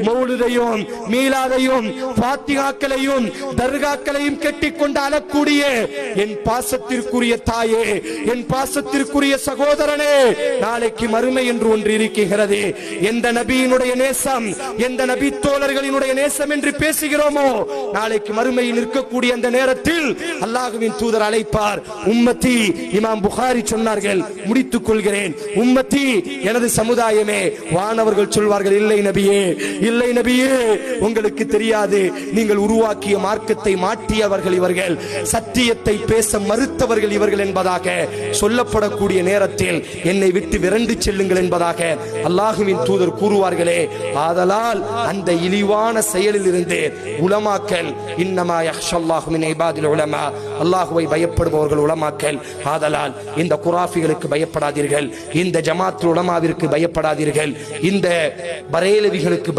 மௌலிதையும் மீலாதையும் ஃபாத்திகாக்களையும் தர்காக்களையும் கட்டிக்கொண்டு அழக்கூடிய என் பாசத்திற்குரிய தாயே, என் பாசத்திற்குரிய சகோதரனே, நாளைக்கு மறுமை என்று ஒன்று இருக்கிறது. எந்த நபியினுடைய நேசம், எந்த நபி தோழர்களினுடைய நேசம் என்று பேசுகிறோமோ, நாளைக்கு மறுமையில் இருக்கக்கூடிய அந்த நேரத்தில் அல்லாஹ்வின் தூதர் அழைப்பார். உம்மத்தி, இமாம் புகாரி சொன்னார்கள், முடித்துக் கொள்கிறேன், உம்மத்தி எனது சமுதாயமே. வானவர்கள் சொல்வார்கள், இல்லை நபியே, இல்லை நபியே, உங்களுக்கு தெரியாது, நீங்கள் உருவாக்கிய மார்க்கத்தை மாற்றியவர்கள் இவர்கள், சத்தியத்தை பேச மறுத்தவர்கள் இவர்கள் என்பதாக சொல்லப்படக்கூடிய நேரத்தில் என்னை விட்டு விரண்டு செல்லுங்கள் என்பதாக அல்லாஹ்வின் தூதர் கூறுவார்களே. ஆதலால் அந்த இழிவான செயலில் இருந்து உலமாக்கள், இன்னமா யஹ்ஷல்லாஹு மின் இபாதில் உலமா, அல்லாஹ்வை பயப்படுபவர்கள் உலமாக்கள். ஆதலால் இந்த குராஃபிகளுக்கு பயப்படாதீர்கள், இந்த ஜமாத் உலமாவிற்கு பயப்படாதீர்கள், இந்த பரேலவிகளுக்கு